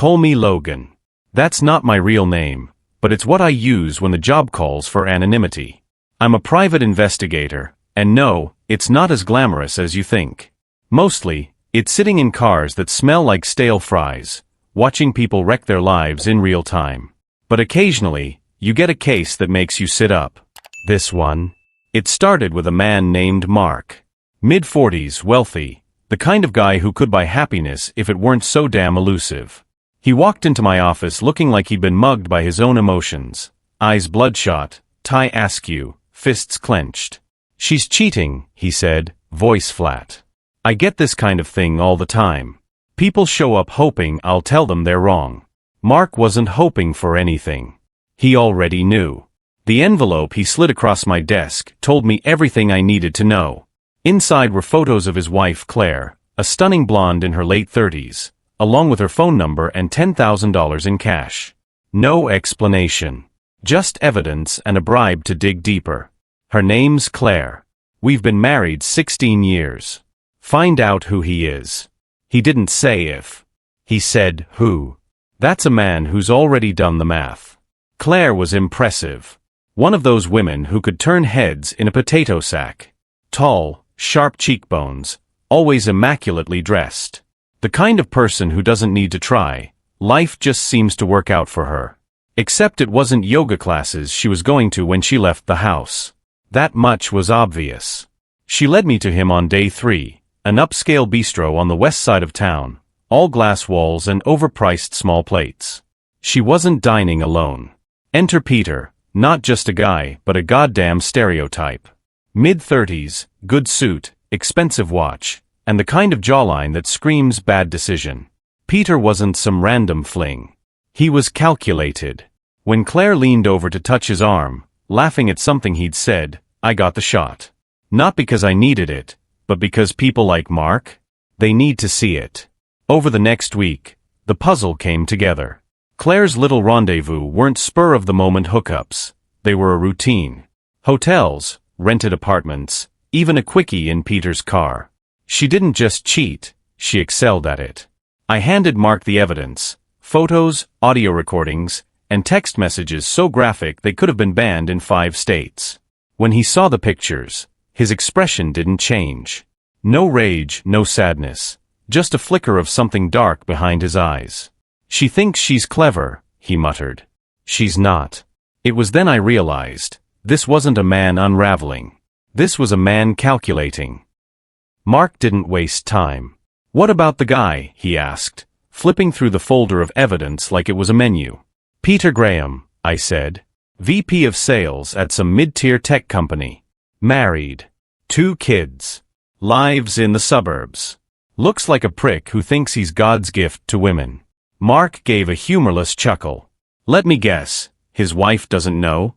Call me Logan. That's not my real name, but it's what I use when the job calls for anonymity. I'm a private investigator, and no, it's not as glamorous as you think. Mostly, it's sitting in cars that smell like stale fries, watching people wreck their lives in real time. But occasionally, you get a case that makes you sit up. This one. It started with a man named Mark. Mid-40s, wealthy, the kind of guy who could buy happiness if it weren't so damn elusive. He walked into my office looking like he'd been mugged by his own emotions. Eyes bloodshot, tie askew, fists clenched. "She's cheating," he said, voice flat. "I get this kind of thing all the time. People show up hoping I'll tell them they're wrong." Mark wasn't hoping for anything. He already knew. The envelope he slid across my desk told me everything I needed to know. Inside were photos of his wife Claire, a stunning blonde in her late 30s, along with her phone number and $10,000 in cash. No explanation. Just evidence and a bribe to dig deeper. Her name's Claire. We've been married 16 years. Find out who he is. He didn't say if. He said who. That's a man who's already done the math. Claire was impressive. One of those women who could turn heads in a potato sack. Tall, sharp cheekbones, always immaculately dressed. The kind of person who doesn't need to try. Life just seems to work out for her. Except it wasn't yoga classes she was going to when she left the house. That much was obvious. She led me to him on day 3, an upscale bistro on the west side of town, all glass walls and overpriced small plates. She wasn't dining alone. Enter Peter, not just a guy, but a goddamn stereotype. Mid-30s, good suit, expensive watch, and the kind of jawline that screams bad decision. Peter wasn't some random fling. He was calculated. When Claire leaned over to touch his arm, laughing at something he'd said, I got the shot. Not because I needed it, but because people like Mark, they need to see it. Over the next week, the puzzle came together. Claire's little rendezvous weren't spur-of-the-moment hookups. They were a routine. Hotels, rented apartments, even a quickie in Peter's car. She didn't just cheat, she excelled at it. I handed Mark the evidence, photos, audio recordings, and text messages so graphic they could have been banned in 5 states. When he saw the pictures, his expression didn't change. No rage, no sadness, just a flicker of something dark behind his eyes. "She thinks she's clever," he muttered. "She's not." It was then I realized, this wasn't a man unraveling. This was a man calculating. Mark didn't waste time. "What about the guy?" he asked, flipping through the folder of evidence like it was a menu. "Peter Graham," I said. "VP of sales at some mid-tier tech company. Married. 2 kids. Lives in the suburbs. Looks like a prick who thinks he's God's gift to women." Mark gave a humorless chuckle. "Let me guess, his wife doesn't know?"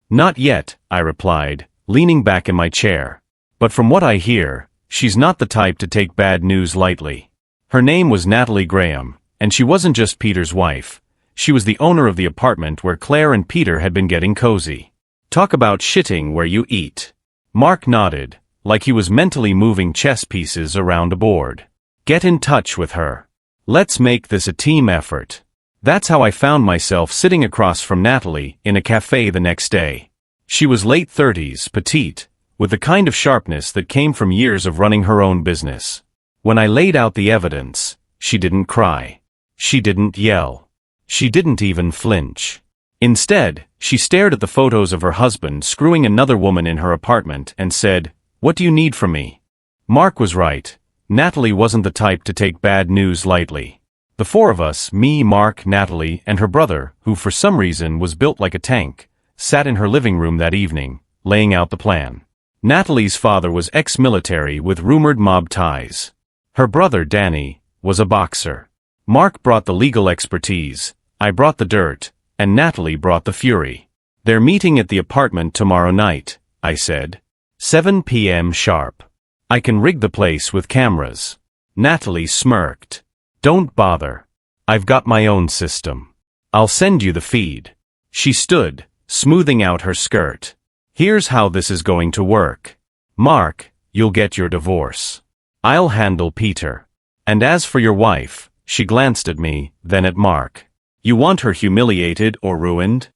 "Not yet," I replied, leaning back in my chair. "But from what I hear, she's not the type to take bad news lightly." Her name was Natalie Graham, and she wasn't just Peter's wife. She was the owner of the apartment where Claire and Peter had been getting cozy. Talk about shitting where you eat. Mark nodded, like he was mentally moving chess pieces around a board. "Get in touch with her. Let's make this a team effort." That's how I found myself sitting across from Natalie in a cafe the next day. She was late 30s, petite, with the kind of sharpness that came from years of running her own business. When I laid out the evidence, she didn't cry. She didn't yell. She didn't even flinch. Instead, she stared at the photos of her husband screwing another woman in her apartment and said, "What do you need from me?" Mark was right. Natalie wasn't the type to take bad news lightly. The 4 of us, me, Mark, Natalie, and her brother, who for some reason was built like a tank, sat in her living room that evening, laying out the plan. Natalie's father was ex-military with rumored mob ties. Her brother, Danny, was a boxer. Mark brought the legal expertise, I brought the dirt, and Natalie brought the fury. "They're meeting at the apartment tomorrow night," I said. 7 p.m. sharp. "I can rig the place with cameras." Natalie smirked. "Don't bother. I've got my own system. I'll send you the feed." She stood, smoothing out her skirt. "Here's how this is going to work. Mark, you'll get your divorce. I'll handle Peter. And as for your wife, She glanced at me, then at Mark. You want her humiliated or ruined?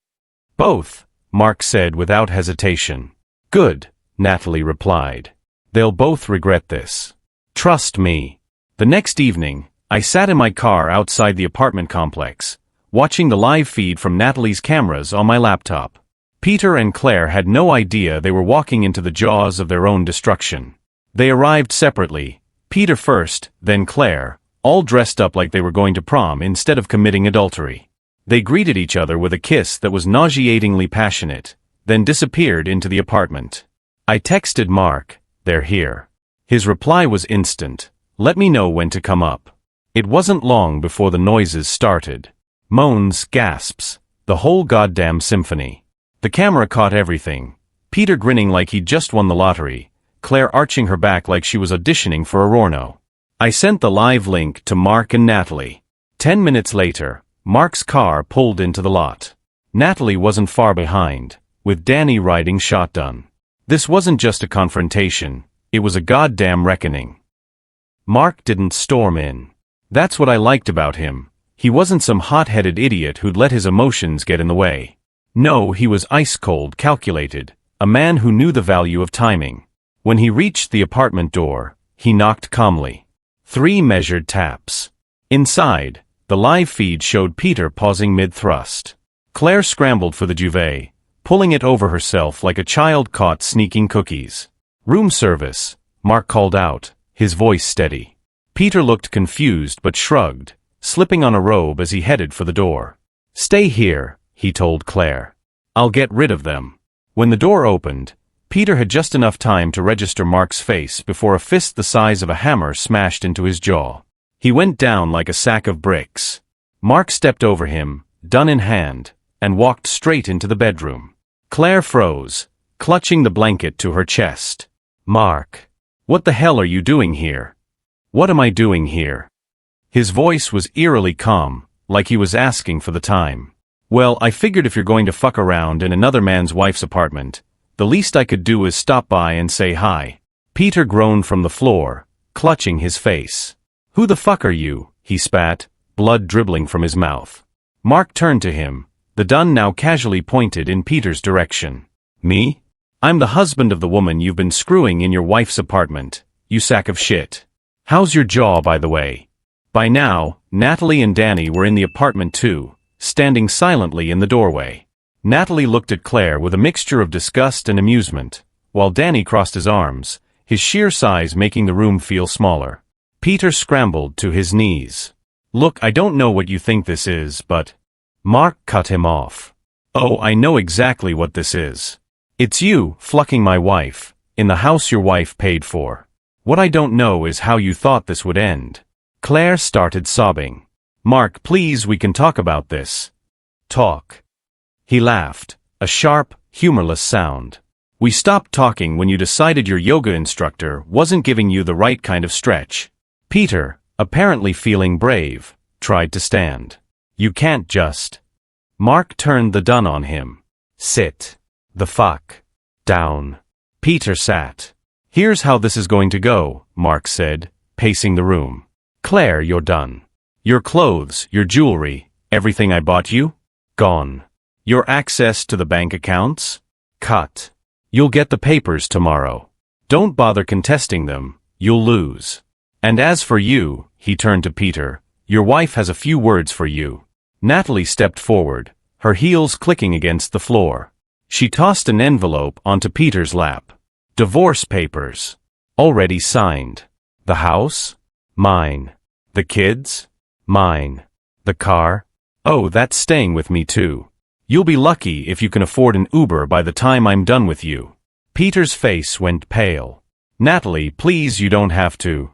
Both, Mark said without hesitation. Good, Natalie replied. They'll both regret this. Trust me. The next evening, I sat in my car outside the apartment complex, watching the live feed from Natalie's cameras on my laptop. Peter and Claire had no idea they were walking into the jaws of their own destruction. They arrived separately, Peter first, then Claire, all dressed up like they were going to prom instead of committing adultery. They greeted each other with a kiss that was nauseatingly passionate, then disappeared into the apartment. I texted Mark, "They're here." His reply was instant, "Let me know when to come up." It wasn't long before the noises started. Moans, gasps, the whole goddamn symphony. The camera caught everything. Peter grinning like he'd just won the lottery, Claire arching her back like she was auditioning for a Rorno. I sent the live link to Mark and Natalie. 10 minutes later, Mark's car pulled into the lot. Natalie wasn't far behind, with Danny riding shotgun. This wasn't just a confrontation, it was a goddamn reckoning. Mark didn't storm in. That's what I liked about him. He wasn't some hot-headed idiot who'd let his emotions get in the way. No, he was ice-cold, calculated, a man who knew the value of timing. When he reached the apartment door, he knocked calmly. 3 measured taps. Inside, the live feed showed Peter pausing mid-thrust. Claire scrambled for the duvet, pulling it over herself like a child caught sneaking cookies. "Room service," Mark called out, his voice steady. Peter looked confused but shrugged, slipping on a robe as he headed for the door. "Stay here," he told Claire. "I'll get rid of them." When the door opened, Peter had just enough time to register Mark's face before a fist the size of a hammer smashed into his jaw. He went down like a sack of bricks. Mark stepped over him, gun in hand, and walked straight into the bedroom. Claire froze, clutching the blanket to her chest. "Mark, what the hell are you doing here?" "What am I doing here?" His voice was eerily calm, like he was asking for the time. "Well, I figured if you're going to fuck around in another man's wife's apartment, the least I could do is stop by and say hi." Peter groaned from the floor, clutching his face. "Who the fuck are you?" he spat, blood dribbling from his mouth. Mark turned to him, the gun now casually pointed in Peter's direction. "Me? I'm the husband of the woman you've been screwing in your wife's apartment, you sack of shit. How's your jaw, by the way?" By now, Natalie and Danny were in the apartment too, standing silently in the doorway. Natalie looked at Claire with a mixture of disgust and amusement, while Danny crossed his arms, his sheer size making the room feel smaller. Peter scrambled to his knees. "Look, I don't know what you think this is, but—" Mark cut him off. "Oh, I know exactly what this is. It's you, fucking my wife, in the house your wife paid for. What I don't know is how you thought this would end." Claire started sobbing. "Mark, please, we can talk about this." "Talk." He laughed, a sharp, humorless sound. "We stopped talking when you decided your yoga instructor wasn't giving you the right kind of stretch." Peter, apparently feeling brave, tried to stand. "You can't just—" Mark turned the gun on him. "Sit the fuck down." Peter sat. "Here's how this is going to go," Mark said, pacing the room. "Claire, you're done. Your clothes, your jewelry, everything I bought you? Gone. Your access to the bank accounts? Cut. You'll get the papers tomorrow. Don't bother contesting them, you'll lose. And as for you," he turned to Peter, "your wife has a few words for you." Natalie stepped forward, her heels clicking against the floor. She tossed an envelope onto Peter's lap. "Divorce papers. Already signed. The house? Mine. The kids? Mine. The car? Oh, that's staying with me too. You'll be lucky if you can afford an Uber by the time I'm done with you." Peter's face went pale. "Natalie, please, you don't have to."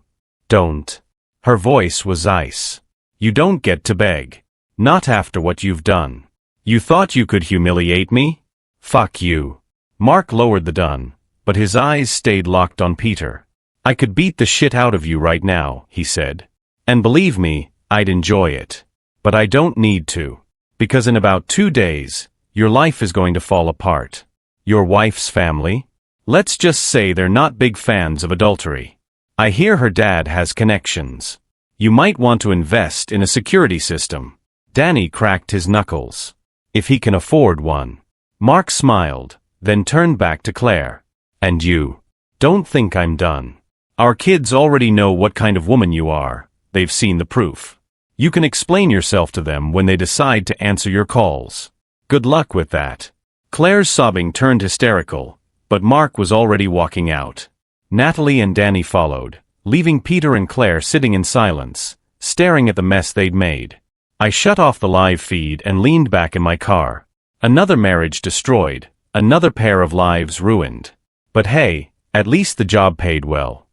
"Don't." Her voice was ice. "You don't get to beg. Not after what you've done. You thought you could humiliate me? Fuck you." Mark lowered the gun, but his eyes stayed locked on Peter. "I could beat the shit out of you right now," he said. "And believe me, I'd enjoy it. But I don't need to. Because in about 2 days, your life is going to fall apart. Your wife's family? Let's just say they're not big fans of adultery. I hear her dad has connections. You might want to invest in a security system. Danny cracked his knuckles. If he can afford one. Mark smiled, then turned back to Claire. And you? Don't think I'm done. Our kids already know what kind of woman you are. They've seen the proof. You can explain yourself to them when they decide to answer your calls. Good luck with that. Claire's sobbing turned hysterical, but Mark was already walking out. Natalie and Danny followed, leaving Peter and Claire sitting in silence, staring at the mess they'd made. I shut off the live feed and leaned back in my car. Another marriage destroyed, another pair of lives ruined. But hey, at least the job paid well.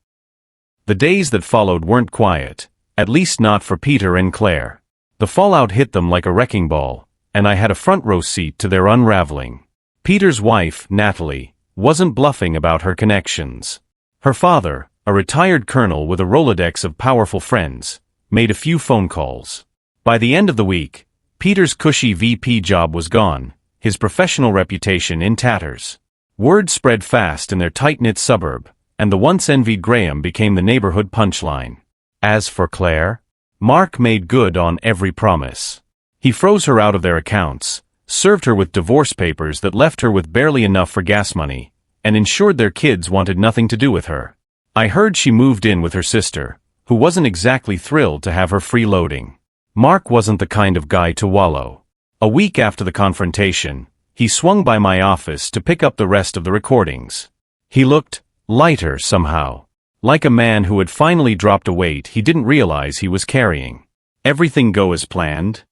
The days that followed weren't quiet, at least not for Peter and Claire. The fallout hit them like a wrecking ball, and I had a front row seat to their unraveling. Peter's wife, Natalie, wasn't bluffing about her connections. Her father, a retired colonel with a Rolodex of powerful friends, made a few phone calls. By the end of the week, Peter's cushy VP job was gone, his professional reputation in tatters. Word spread fast in their tight-knit suburb, and the once envied Graham became the neighborhood punchline. As for Claire, Mark made good on every promise. He froze her out of their accounts, served her with divorce papers that left her with barely enough for gas money, and ensured their kids wanted nothing to do with her. I heard she moved in with her sister, who wasn't exactly thrilled to have her freeloading. Mark wasn't the kind of guy to wallow. A week after the confrontation, he swung by my office to pick up the rest of the recordings. He looked lighter somehow, like a man who had finally dropped a weight he didn't realize he was carrying. Everything go as planned?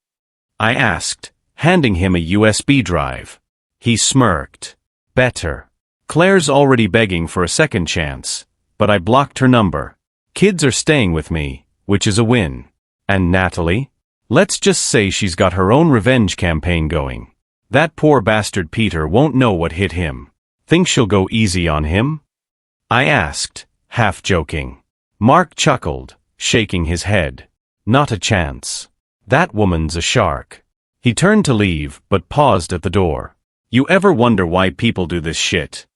I asked, handing him a USB drive. He smirked. Better. Claire's already begging for a second chance, but I blocked her number. Kids are staying with me, which is a win. And Natalie? Let's just say she's got her own revenge campaign going. That poor bastard Peter won't know what hit him. Think she'll go easy on him? I asked, half joking. Mark chuckled, shaking his head. Not a chance. That woman's a shark. He turned to leave, but paused at the door. You ever wonder why people do this shit?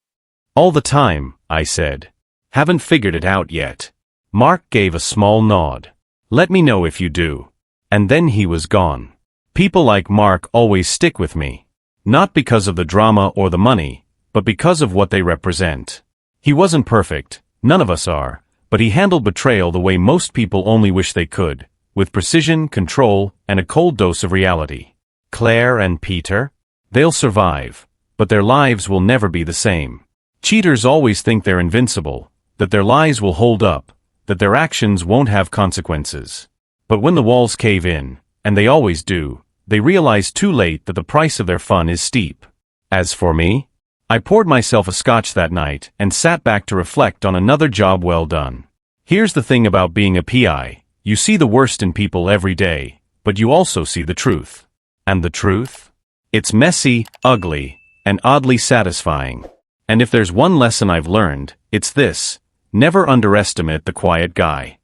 All the time, I said. Haven't figured it out yet. Mark gave a small nod. Let me know if you do. And then he was gone. People like Mark always stick with me. Not because of the drama or the money, but because of what they represent. He wasn't perfect, none of us are, but he handled betrayal the way most people only wish they could, with precision, control, and a cold dose of reality. Claire and Peter? They'll survive, but their lives will never be the same. Cheaters always think they're invincible, that their lies will hold up, that their actions won't have consequences. But when the walls cave in, and they always do, they realize too late that the price of their fun is steep. As for me, I poured myself a scotch that night and sat back to reflect on another job well done. Here's the thing about being a PI, you see the worst in people every day, but you also see the truth. And the truth? It's messy, ugly, and oddly satisfying. And if there's one lesson I've learned, it's this: never underestimate the quiet guy.